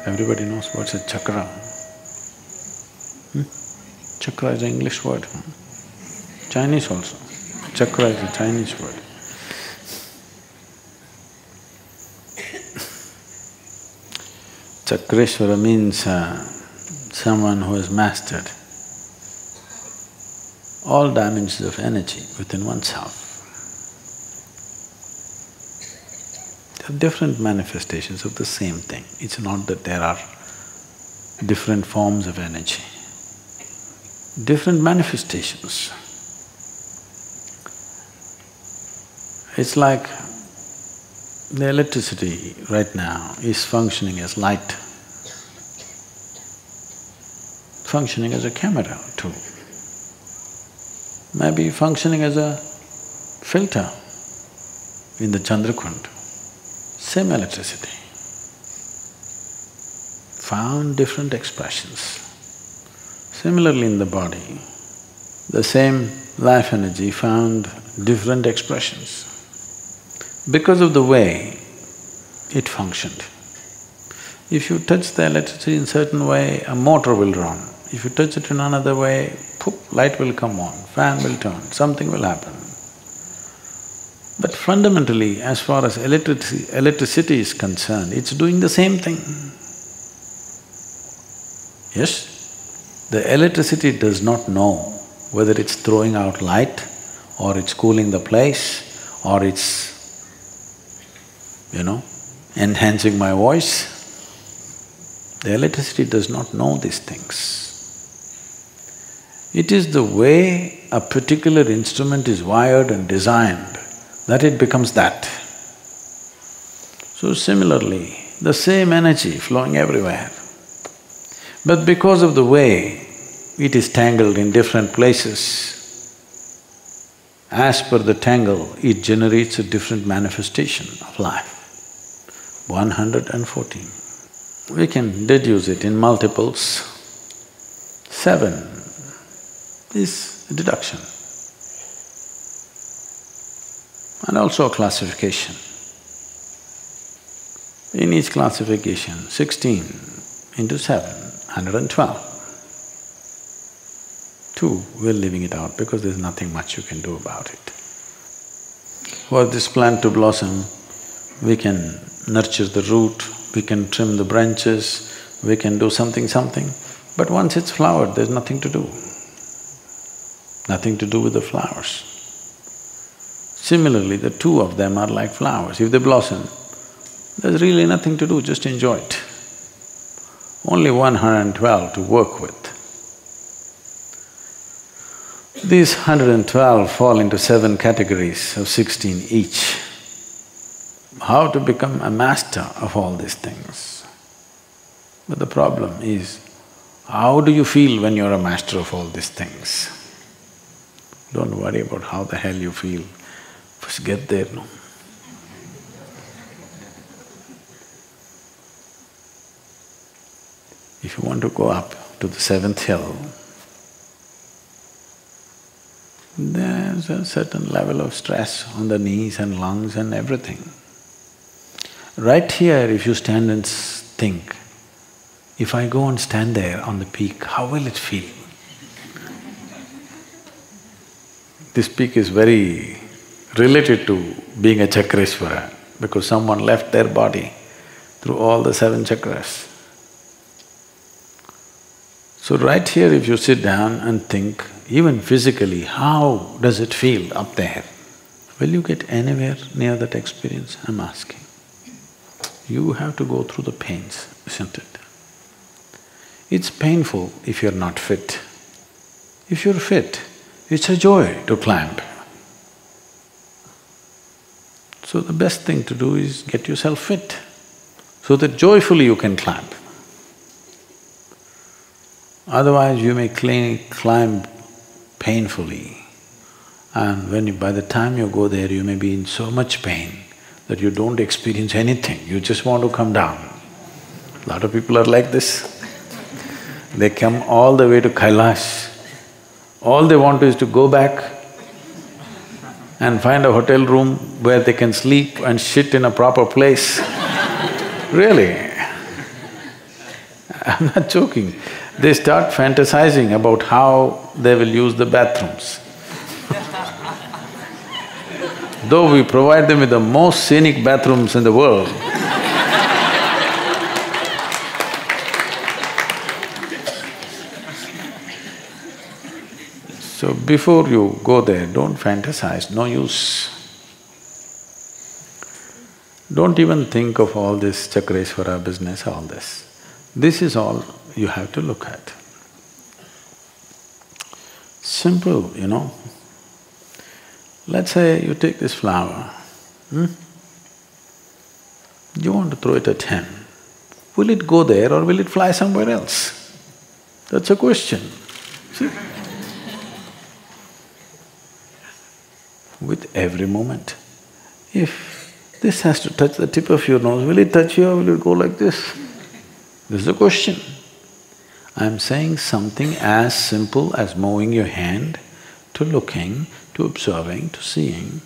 Everybody knows what's a chakra. Chakra is an English word. Chinese also. Chakra is a Chinese word. Chakreshwara means someone who has mastered all dimensions of energy within oneself. There are different manifestations of the same thing. It's not that there are different forms of energy, different manifestations. It's like the electricity right now is functioning as light, functioning as a camera too, maybe functioning as a filter in the Chandrakund. Same electricity, found different expressions. Similarly in the body, the same life energy found different expressions because of the way it functioned. If you touch the electricity in a certain way, a motor will run. If you touch it in another way, poof, light will come on, fan will turn, something will happen. But fundamentally, as far as electricity is concerned, it's doing the same thing. Yes? The electricity does not know whether it's throwing out light or it's cooling the place or it's, enhancing my voice. The electricity does not know these things. It is the way a particular instrument is wired and designed that it becomes that. So similarly, the same energy flowing everywhere. But because of the way it is tangled in different places, as per the tangle, it generates a different manifestation of life. 114. We can deduce it in multiples. 7 is deduction and also a classification. In each classification, 16 into 7, 112. 2, we're leaving it out because there's nothing much you can do about it. For this plant to blossom, we can nurture the root, we can trim the branches, we can do something, but once it's flowered, there's nothing to do. Nothing to do with the flowers. Similarly, the two of them are like flowers. If they blossom, there's really nothing to do, just enjoy it. Only 112 to work with. These 112 fall into 7 categories of 16 each. How to become a master of all these things? But the problem is, how do you feel when you're a master of all these things? Don't worry about how the hell you feel, first get there, no? If you want to go up to the 7th hill, there's a certain level of stress on the knees and lungs and everything. Right here, if you stand and think, if I go and stand there on the peak, how will it feel? This peak is very related to being a Chakreshwara because someone left their body through all the 7 chakras. So right here, if you sit down and think, even physically, how does it feel up there? Will you get anywhere near that experience? I'm asking. You have to go through the pains, isn't it? It's painful if you're not fit. If you're fit, it's a joy to climb. So the best thing to do is get yourself fit, so that joyfully you can climb. Otherwise you may climb painfully, and by the time you go there, you may be in so much pain that you don't experience anything, you just want to come down. A lot of people are like this. They come all the way to Kailash. All they want is to go back and find a hotel room where they can sleep and shit in a proper place. Really. I'm not joking. They start fantasizing about how they will use the bathrooms. Though we provide them with the most scenic bathrooms in the world, so before you go there, don't fantasize, no use. Don't even think of all this Chakreshwara business, all this. This is all you have to look at. Simple, you know. Let's say you take this flower, you want to throw it at him. Will it go there or will it fly somewhere else? That's a question, see? With every moment, if this has to touch the tip of your nose, will it touch you or will it go like this? This is the question. I'm saying something as simple as moving your hand to looking, to observing, to seeing.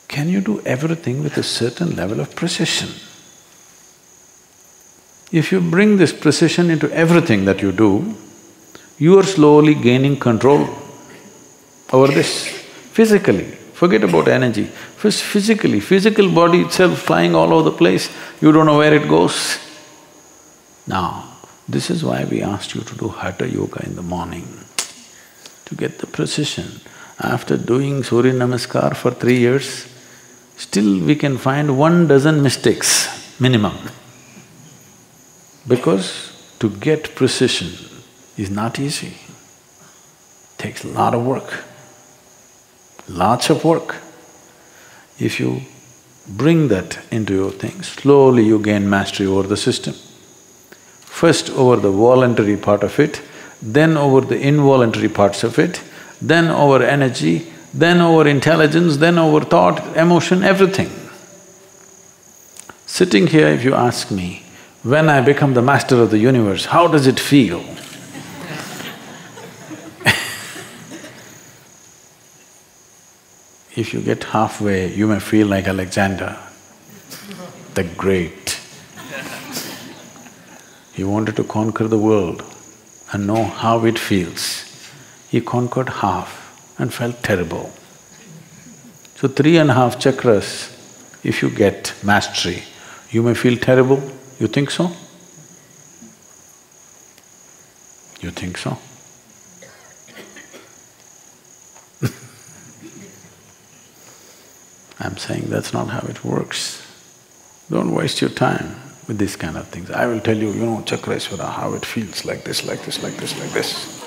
Can you do everything with a certain level of precision? If you bring this precision into everything that you do, you are slowly gaining control over this. Physically, forget about energy. First physically, physical body itself flying all over the place, you don't know where it goes. Now, this is why we asked you to do Hatha Yoga in the morning, to get the precision. After doing Surya Namaskar for 3 years, still we can find 1 dozen mistakes, minimum. Because to get precision is not easy, takes a lot of work. Lots of work. If you bring that into your thing, slowly you gain mastery over the system. First over the voluntary part of it, then over the involuntary parts of it, then over energy, then over intelligence, then over thought, emotion, everything. Sitting here, if you ask me, when I become the master of the universe, how does it feel? If you get halfway, you may feel like Alexander, the Great. He wanted to conquer the world and know how it feels. He conquered half and felt terrible. So 3.5 chakras, if you get mastery, you may feel terrible. You think so? You think so? I'm saying that's not how it works. Don't waste your time with these kind of things. I will tell you, you know, Chakreshwara, how it feels like this, like this, like this, like this.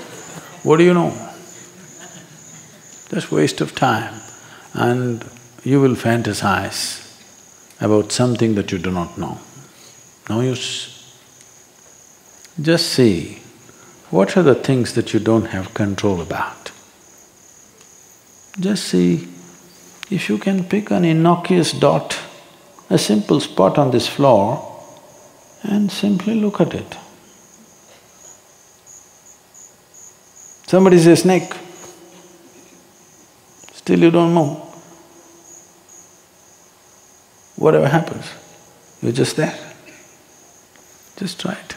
What do you know? Just waste of time. And you will fantasize about something that you do not know. No use. Just see, what are the things that you don't have control about? Just see, if you can pick an innocuous dot, a simple spot on this floor, and simply look at it. Somebody says snake, still you don't know. Whatever happens, you're just there. Just try it.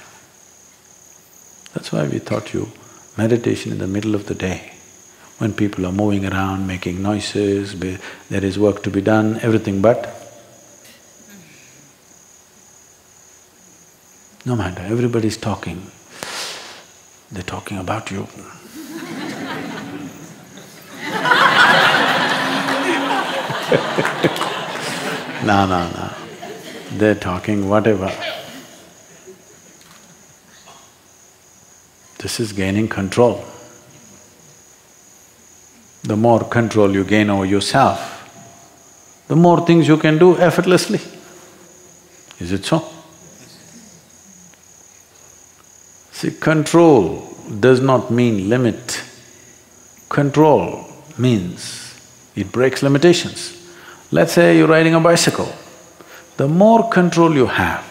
That's why we taught you meditation in the middle of the day. When people are moving around, making noises, there is work to be done, everything but no matter, everybody's talking, they're talking about you. No, they're talking whatever. This is gaining control. The more control you gain over yourself, the more things you can do effortlessly. Is it so? See, control does not mean limit. Control means it breaks limitations. Let's say you're riding a bicycle. The more control you have,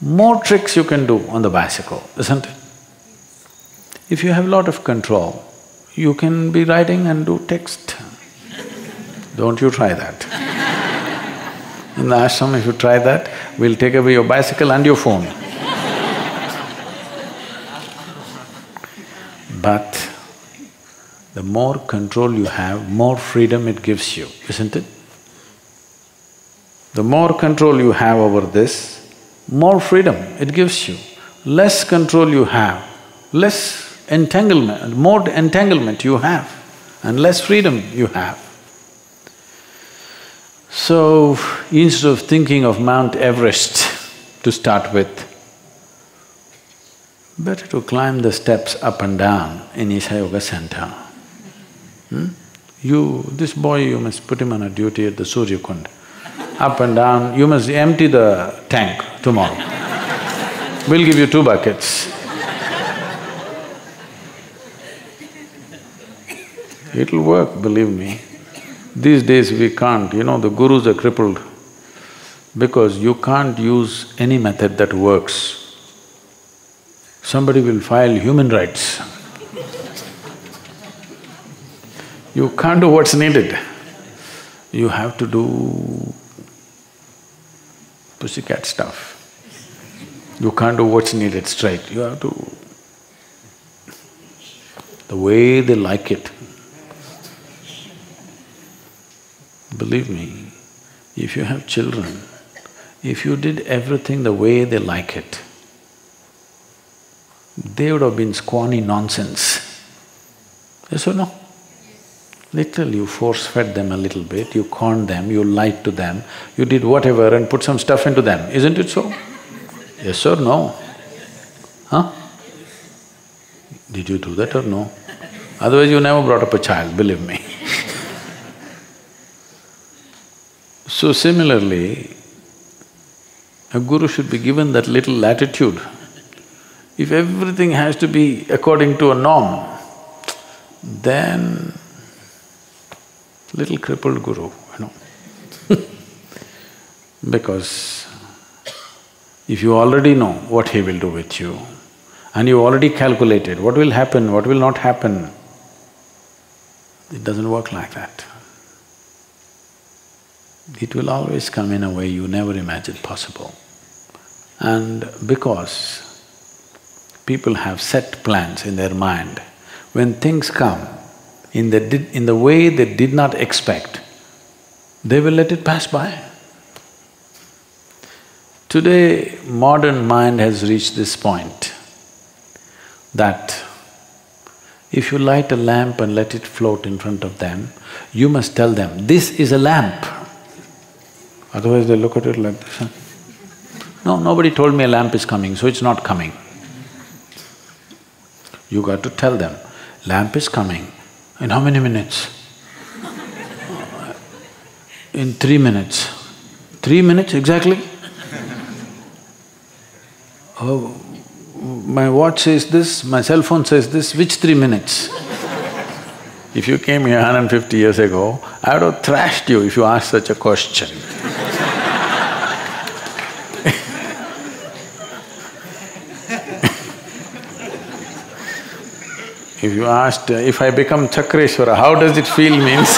more tricks you can do on the bicycle, isn't it? If you have a lot of control, you can be riding and do text. Don't you try that. In the ashram, if you try that, we'll take away your bicycle and your phone. But the more control you have, more freedom it gives you, isn't it? The more control you have over this, more freedom it gives you. Less control you have, less entanglement, more entanglement you have, and less freedom you have. So, instead of thinking of Mount Everest to start with, better to climb the steps up and down in Isha Yoga Center. This boy, you must put him on a duty at the Surya Kund. Up and down, you must empty the tank tomorrow. We'll give you 2 buckets. It'll work, believe me. These days we can't, the gurus are crippled because you can't use any method that works. Somebody will file human rights. You can't do what's needed. You have to do pussycat stuff. You can't do what's needed straight, you have to… the way they like it. Believe me, if you have children, if you did everything the way they like it, they would have been squawny nonsense. Yes or no? Literally, you force-fed them a little bit, you conned them, you lied to them, you did whatever and put some stuff into them, isn't it so? Yes or no? Huh? Did you do that or no? Otherwise you never brought up a child, believe me. So similarly, a guru should be given that little latitude. If everything has to be according to a norm, then little crippled guru, Because if you already know what he will do with you, and you already calculated what will happen, what will not happen, it doesn't work like that. It will always come in a way you never imagined possible. And because people have set plans in their mind, when things come in the way they did not expect, they will let it pass by. Today, modern mind has reached this point that if you light a lamp and let it float in front of them, you must tell them, this is a lamp. Otherwise they look at it like this, No, nobody told me a lamp is coming, so it's not coming. You got to tell them, lamp is coming. In how many minutes? In 3 minutes. 3 minutes exactly? Oh, my watch says this, my cell phone says this, which 3 minutes? If you came here 150 years ago, I would have thrashed you if you asked such a question. If you asked, if I become Chakreshwara, how does it feel means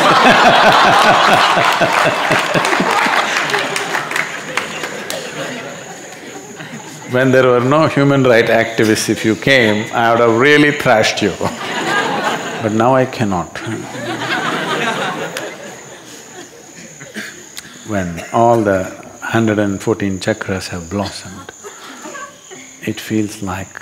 when there were no human rights activists, if you came, I would have really thrashed you. But now I cannot. When all the 114 chakras have blossomed, it feels like